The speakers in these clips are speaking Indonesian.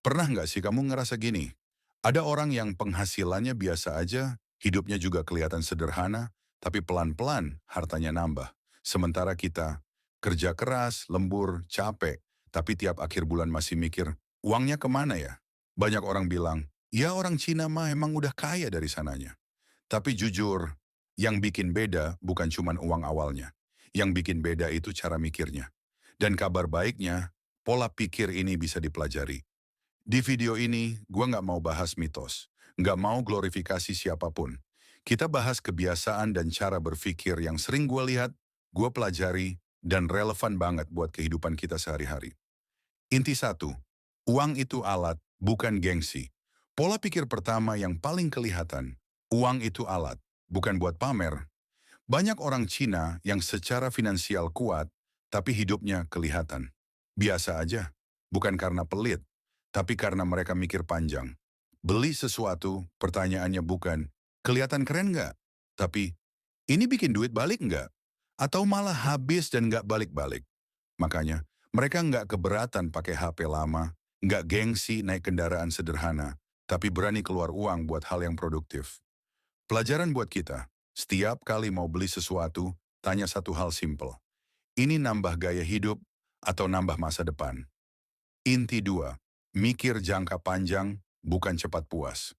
Pernah nggak sih kamu ngerasa gini? Ada orang yang penghasilannya biasa aja, hidupnya juga kelihatan sederhana, tapi pelan-pelan hartanya nambah. Sementara kita kerja keras, lembur, capek, tapi tiap akhir bulan masih mikir, uangnya kemana ya? Banyak orang bilang, ya orang Cina mah emang udah kaya dari sananya. Tapi jujur, yang bikin beda bukan cuma uang awalnya. Yang bikin beda itu cara mikirnya. Dan kabar baiknya, pola pikir ini bisa dipelajari. Di video ini, gua nggak mau bahas mitos, nggak mau glorifikasi siapapun. Kita bahas kebiasaan dan cara berpikir yang sering gua lihat, gua pelajari, dan relevan banget buat kehidupan kita sehari-hari. Inti satu, uang itu alat, bukan gengsi. Pola pikir pertama yang paling kelihatan, uang itu alat, bukan buat pamer. Banyak orang Cina yang secara finansial kuat, tapi hidupnya kelihatan. Biasa aja, bukan karena pelit, tapi karena mereka mikir panjang. Beli sesuatu, pertanyaannya bukan, kelihatan keren nggak? Tapi, ini bikin duit balik nggak? Atau malah habis dan nggak balik-balik? Makanya, mereka nggak keberatan pakai HP lama, nggak gengsi naik kendaraan sederhana, tapi berani keluar uang buat hal yang produktif. Pelajaran buat kita, setiap kali mau beli sesuatu, tanya satu hal simpel. Ini nambah gaya hidup atau nambah masa depan? Inti dua, mikir jangka panjang, bukan cepat puas.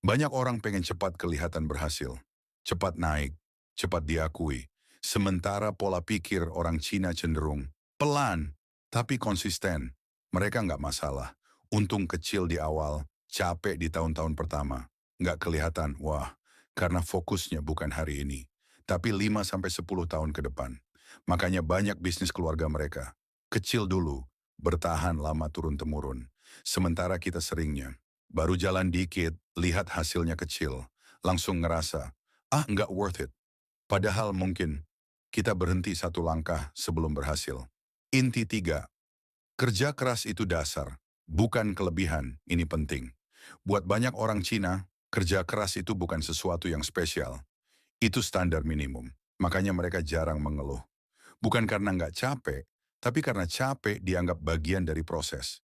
Banyak orang pengen cepat kelihatan berhasil, cepat naik, cepat diakui. Sementara pola pikir orang Cina cenderung pelan, tapi konsisten. Mereka nggak masalah. Untung kecil di awal, capek di tahun-tahun pertama. Nggak kelihatan, wah, karena fokusnya bukan hari ini, tapi 5 sampai 10 tahun ke depan. Makanya banyak bisnis keluarga mereka. Kecil dulu, bertahan lama turun-temurun. Sementara kita seringnya, baru jalan dikit, lihat hasilnya kecil, langsung ngerasa, ah nggak worth it. Padahal mungkin kita berhenti satu langkah sebelum berhasil. Inti tiga, kerja keras itu dasar, bukan kelebihan, ini penting. Buat banyak orang Cina, kerja keras itu bukan sesuatu yang spesial. Itu standar minimum, makanya mereka jarang mengeluh. Bukan karena nggak capek, tapi karena capek dianggap bagian dari proses.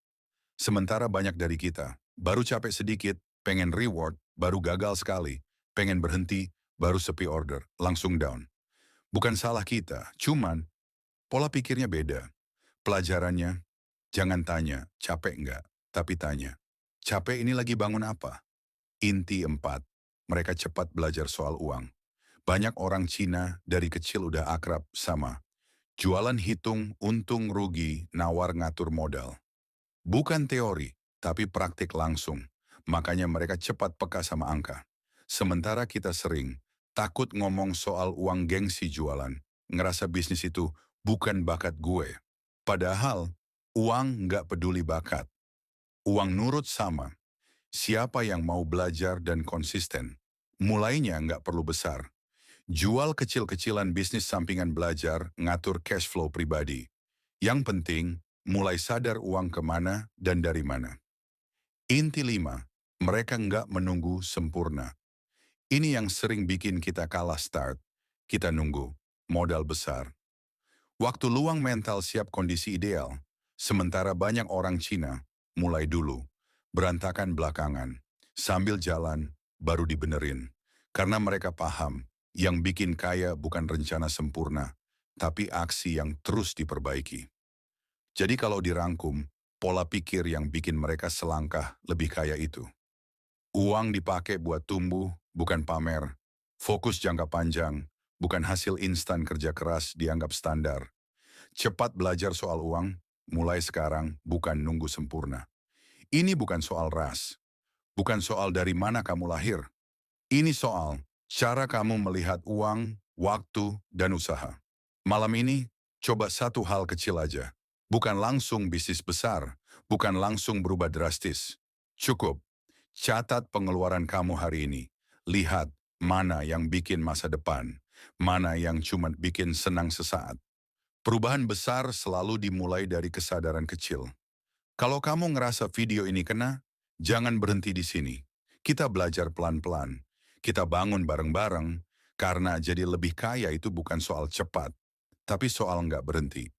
Sementara banyak dari kita, baru capek sedikit, pengen reward, baru gagal sekali, pengen berhenti, baru sepi order, langsung down. Bukan salah kita, cuman pola pikirnya beda. Pelajarannya, jangan tanya, capek nggak, tapi tanya, capek ini lagi bangun apa? Inti empat, mereka cepat belajar soal uang. Banyak orang Cina dari kecil udah akrab sama. Jualan hitung, untung rugi, nawar ngatur modal. Bukan teori, tapi praktik langsung. Makanya mereka cepat peka sama angka. Sementara kita sering takut ngomong soal uang gengsi jualan. Ngerasa bisnis itu bukan bakat gue. Padahal uang nggak peduli bakat. Uang nurut sama. Siapa yang mau belajar dan konsisten? Mulainya nggak perlu besar. Jual kecil-kecilan bisnis sampingan belajar, ngatur cash flow pribadi. Yang penting, mulai sadar uang kemana dan dari mana. Inti lima, mereka nggak menunggu sempurna. Ini yang sering bikin kita kalah start. Kita nunggu, modal besar. Waktu luang mental siap kondisi ideal. Sementara banyak orang Cina, mulai dulu, berantakan belakangan. Sambil jalan, baru dibenerin. Karena mereka paham, yang bikin kaya bukan rencana sempurna, tapi aksi yang terus diperbaiki. Jadi kalau dirangkum, pola pikir yang bikin mereka selangkah lebih kaya itu. Uang dipakai buat tumbuh, bukan pamer. Fokus jangka panjang, bukan hasil instan kerja keras dianggap standar. Cepat belajar soal uang, mulai sekarang bukan nunggu sempurna. Ini bukan soal ras, bukan soal dari mana kamu lahir. Ini soal cara kamu melihat uang, waktu, dan usaha. Malam ini, coba satu hal kecil aja. Bukan langsung bisnis besar, bukan langsung berubah drastis. Cukup, catat pengeluaran kamu hari ini. Lihat mana yang bikin masa depan, mana yang cuma bikin senang sesaat. Perubahan besar selalu dimulai dari kesadaran kecil. Kalau kamu ngerasa video ini kena, jangan berhenti di sini. Kita belajar pelan-pelan. Kita bangun bareng-bareng, karena jadi lebih kaya itu bukan soal cepat, tapi soal nggak berhenti.